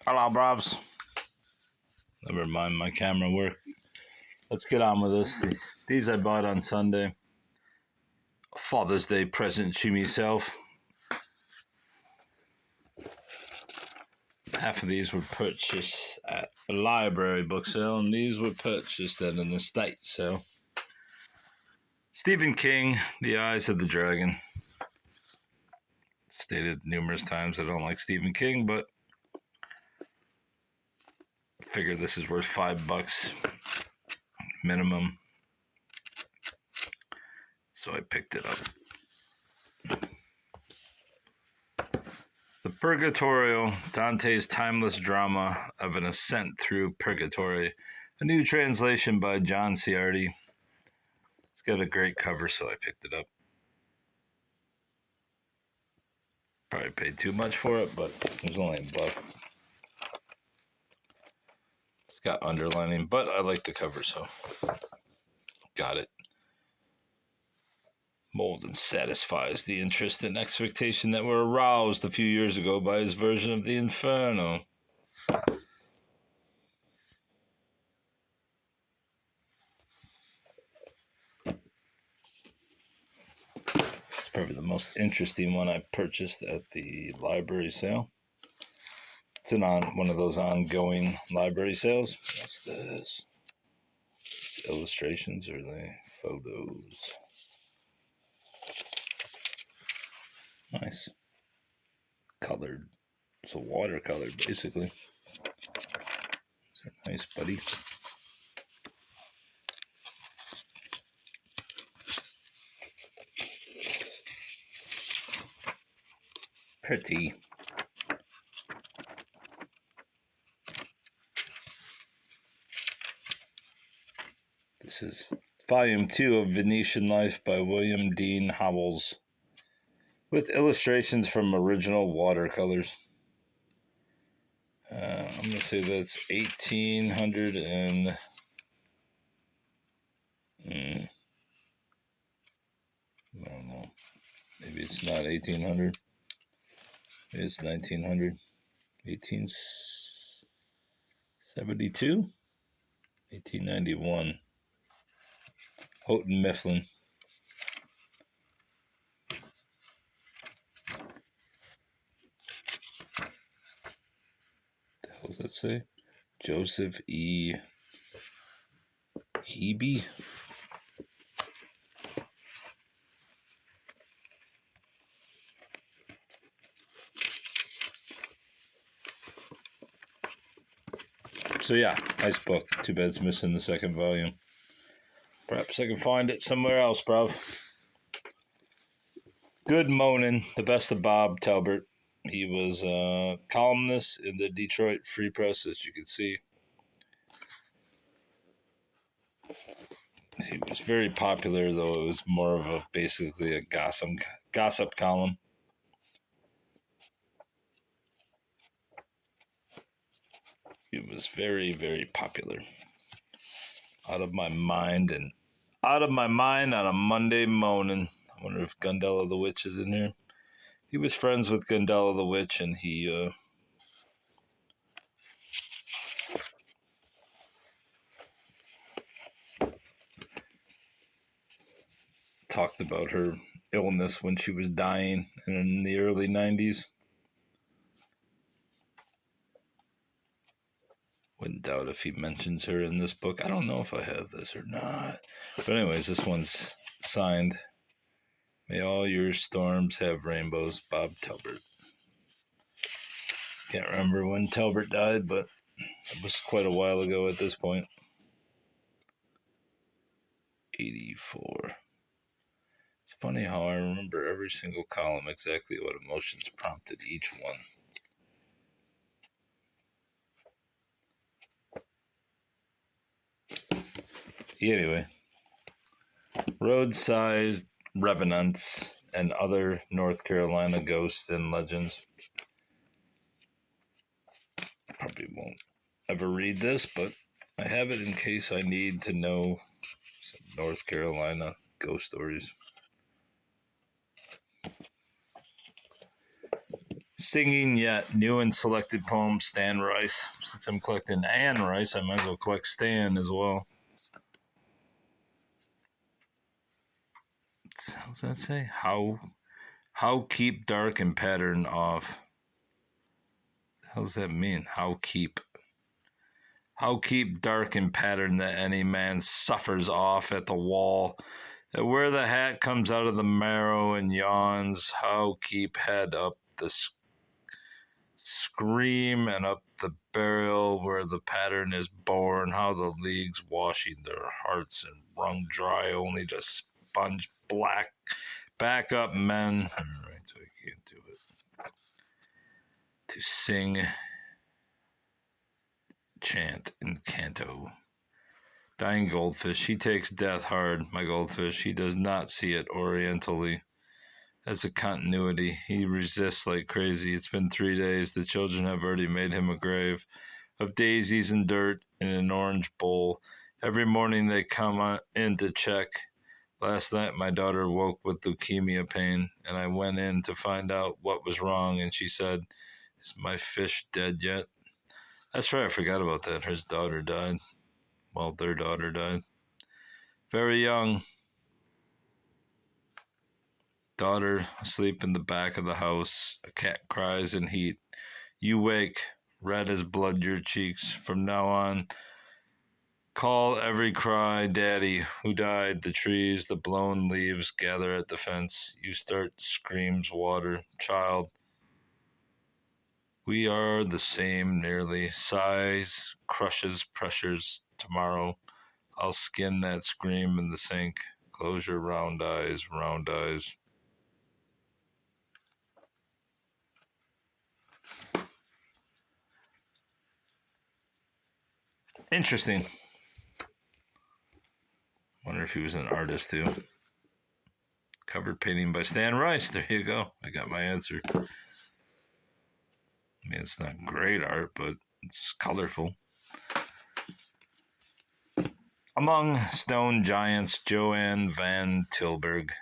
Hello, bros. Never mind, my camera work. Let's get on with this. These I bought on Sunday. Father's Day present to myself. Half of these were purchased at a library book sale, and these were purchased at an estate sale. Stephen King, The Eyes of the Dragon. Stated numerous times I don't like Stephen King, but I figure this is worth $5 minimum. So I picked it up. The Purgatorio, Dante's timeless drama of an ascent through purgatory. A new translation by John Ciardi. It's got a great cover, so I picked it up. Probably paid too much for it, but it was only $1. It's got underlining, but I like the cover, so got it. Molden satisfies the interest and expectation that were aroused a few years ago by his version of the Inferno. It's probably the most interesting one I purchased at the library sale. It's one of those ongoing library sales. What's this? It's illustrations or the photos? Nice. Colored. It's a watercolor, basically. These are nice, buddy. Pretty. This is Volume 2 of Venetian Life by William Dean Howells, with illustrations from original watercolors. I'm going to say that's 1800 and... I don't know. Maybe it's not 1800. Maybe it's 1900. 1872? 1891. Houghton Mifflin. What the hell does that say? Joseph E. Hebe? So yeah, nice book. Too bad it's missing the second volume. Perhaps I can find it somewhere else, bruv. Good Moanin', the best of Bob Talbert. He was a columnist in the Detroit Free Press, as you can see. He was very popular, though it was more of basically a gossip column. He was very, very popular. Out of my mind on a Monday morning. I wonder if Gundella the Witch is in here. He was friends with Gundella the Witch, and he talked about her illness when she was dying in the early 90s. Wouldn't doubt if he mentions her in this book. I don't know if I have this or not. But anyways, this one's signed. May all your storms have rainbows, Bob Talbert. Can't remember when Talbert died, but it was quite a while ago at this point. 84. It's funny how I remember every single column, exactly what emotions prompted each one. Anyway, Roadside Revenants and Other North Carolina Ghosts and Legends. Probably won't ever read this, but I have it in case I need to know some North Carolina ghost stories. Singing Yet, new and selected poem, Stan Rice. Since I'm collecting Anne Rice, I might as well collect Stan as well. How does that say? How keep dark and pattern off. How does that mean? How keep dark and pattern that any man suffers off at the wall, that where the hat comes out of the marrow and yawns, how keep head up the scream and up the burial where the pattern is born, how the leagues washing their hearts and wrung dry only to sponge black back up men. All right, so I can't do it. To sing, chant, and canto. Dying goldfish, he takes death hard, my goldfish. He does not see it orientally as a continuity. He resists like crazy. It's been 3 days. The children have already made him a grave of daisies and dirt in an orange bowl. Every morning they come in to check. Last night my daughter woke with leukemia pain, and I went in to find out what was wrong, and she said, "Is my fish dead yet?" That's right, I forgot about that. His daughter died. Well, their daughter died. Very young. Daughter asleep in the back of the house. A cat cries in heat. You wake, red as blood your cheeks. From now on, call every cry Daddy. Who died? The trees, the blown leaves gather at the fence. You start, screams water. Child, we are the same nearly. Sighs, crushes, pressures. Tomorrow, I'll skin that scream in the sink. Close your round eyes, round eyes. Interesting. Wonder if he was an artist too. Covered painting by Stan Rice. There you go. I got my answer. I mean, it's not great art, but it's colorful. Among Stone Giants, Joanne Van Tilburg.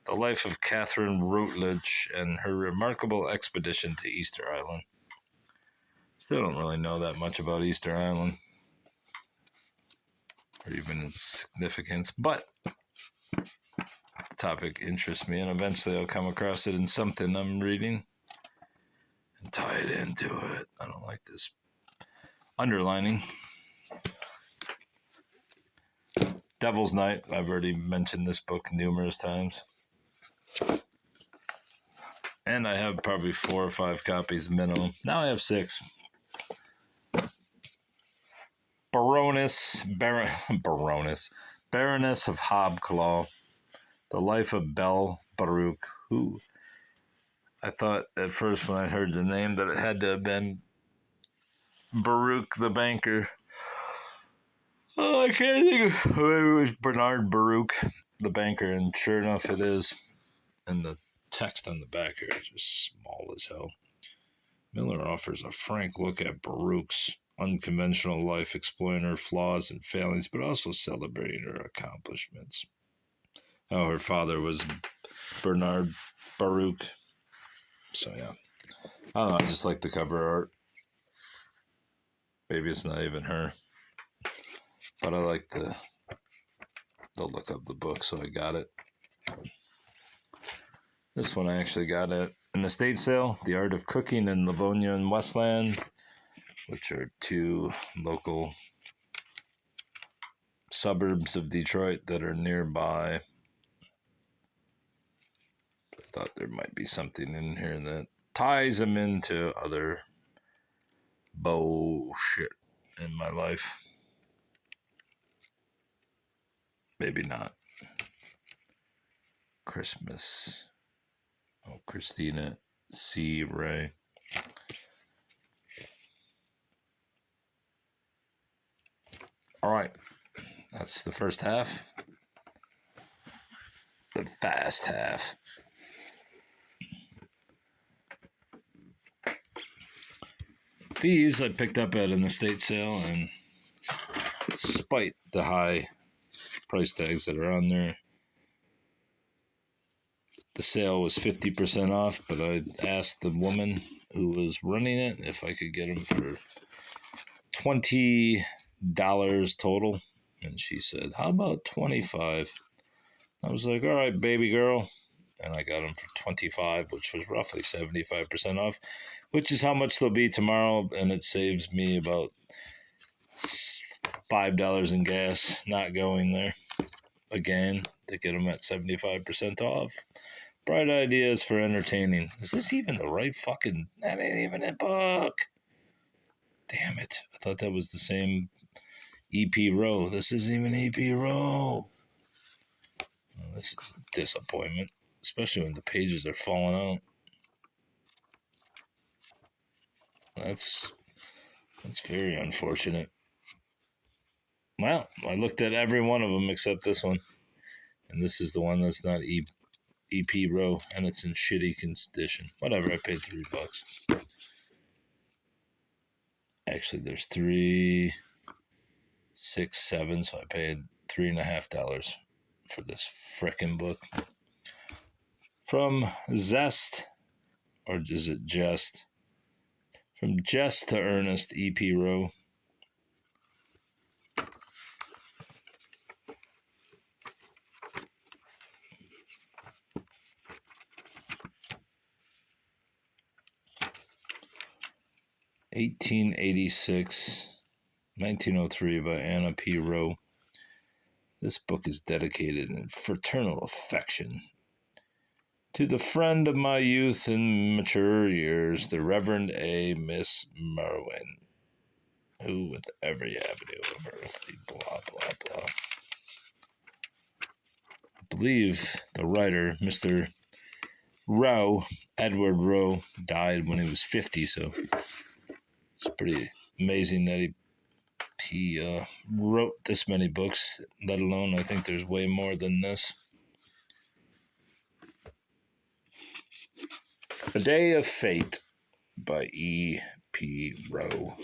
The life of Catherine Routledge and her remarkable expedition to Easter Island. Still don't really know that much about Easter Island, or even its significance, but the topic interests me, and eventually I'll come across it in something I'm reading and tie it into it. I don't like this underlining. Devil's Night. I've already mentioned this book numerous times. And I have probably 4 or 5 copies minimum. Now I have 6. Baroness of Hobclaw. The Life of Belle Baruch, who I thought at first when I heard the name that it had to have been Baruch the banker. Oh, I can't think of it was Bernard Baruch, the banker, and sure enough it is. And the text on the back here is just small as hell. Miller offers a frank look at Baruch's unconventional life, exploring her flaws and failings, but also celebrating her accomplishments. Oh, her father was Bernard Baruch. So, yeah. I don't know, I just like the cover art. Maybe it's not even her. But I like the look of the book, so I got it. This one I actually got at an estate sale, The Art of Cooking in Livonia and Westland, which are 2 local suburbs of Detroit that are nearby. I thought there might be something in here that ties them into other bullshit in my life. Maybe not. Christmas. Oh, Christina C. Ray. All right. That's the first half. The fast half. These I picked up at an estate sale, and despite the high price tags that are on there, the sale was 50% off, but I asked the woman who was running it if I could get them for $20 total. And she said, how about 25? I was like, all right, baby girl. And I got them for 25, which was roughly 75% off, which is how much they'll be tomorrow. And it saves me about $5 in gas not going there again to get them at 75% off. Bright ideas for entertaining. Is this even the right fucking... That ain't even a book. Damn it. I thought that was the same EP Row. This isn't even EP Row. Well, this is a disappointment, especially when the pages are falling out. That's very unfortunate. Well, I looked at every one of them except this one. And this is the one that's not EP Row, and it's in shitty condition. Whatever, I paid $3. Actually, there's 3, 6, 7, so I paid $3.50 for this frickin' book. From Zest, or is it Jest? From Jest to Ernest, EP Row. (1886) 1903 by Anna P. Rowe. This book is dedicated in fraternal affection to the friend of my youth and mature years, the Reverend A. Miss Merwin, who with every avenue of earthly blah, blah, blah. I believe the writer, Mr. Rowe, Edward Rowe, died when he was 50, so it's pretty amazing that he wrote this many books, let alone I think there's way more than this. A Day of Fate by E.P. Rowe.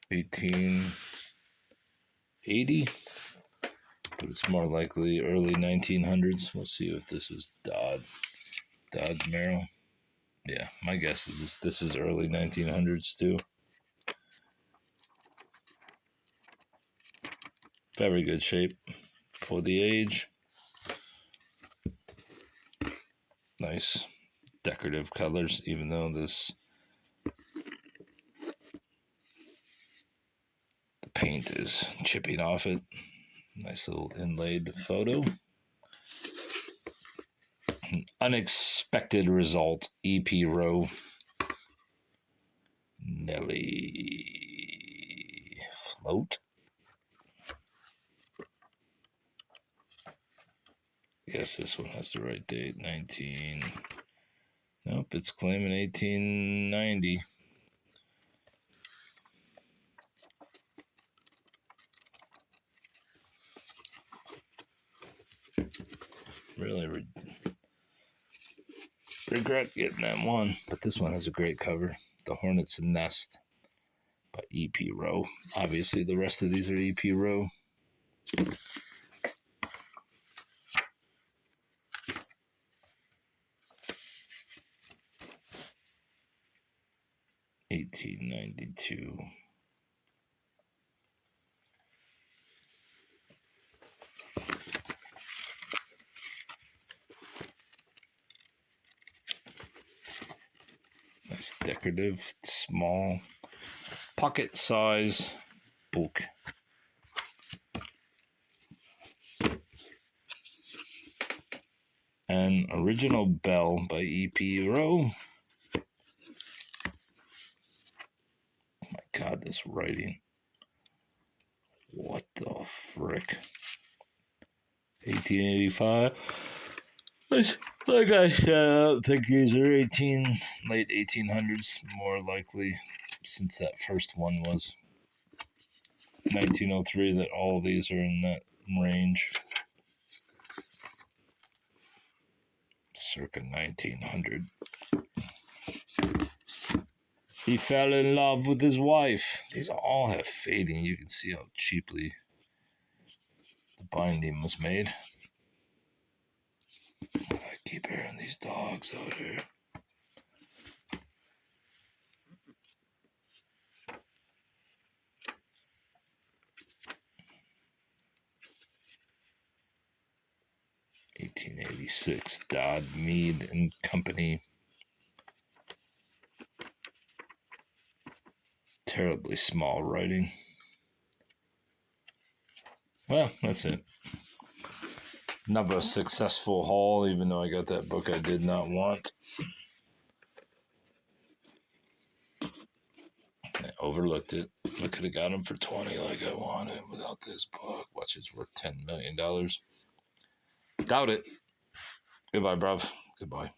1880, but it's more likely early 1900s. We'll see if this is Dodge Merrill. Yeah, my guess is this is early 1900s too. Very good shape for the age. Nice decorative colors, even though the paint is chipping off it. Nice little inlaid photo. An unexpected result, E.P. Rowe. Nellie Float. Yes, this one has the right date. Nope, it's claiming 1890. Really regret getting that one, but this one has a great cover. The Hornet's Nest by E.P. Rowe. Obviously, the rest of these are E.P. Rowe. 1892. Nice decorative, small, pocket size book. An Original Bell by E.P. Rowe. Oh my God, this writing. What the frick? 1885. Like I said, I don't think these are late 1800s, more likely, since that first one was 1903, that all of these are in that range. Circa 1900. He fell in love with his wife. These all have fading. You can see how cheaply the binding was made. But I keep hearing these dogs out here. (1886) Dodd, Mead and Company. Terribly small writing. Well, that's it. Another successful haul, even though I got that book I did not want. I overlooked it. I could have got them for 20 like I wanted without this book. Watch, it's worth $10 million. Doubt it. Goodbye, bruv. Goodbye.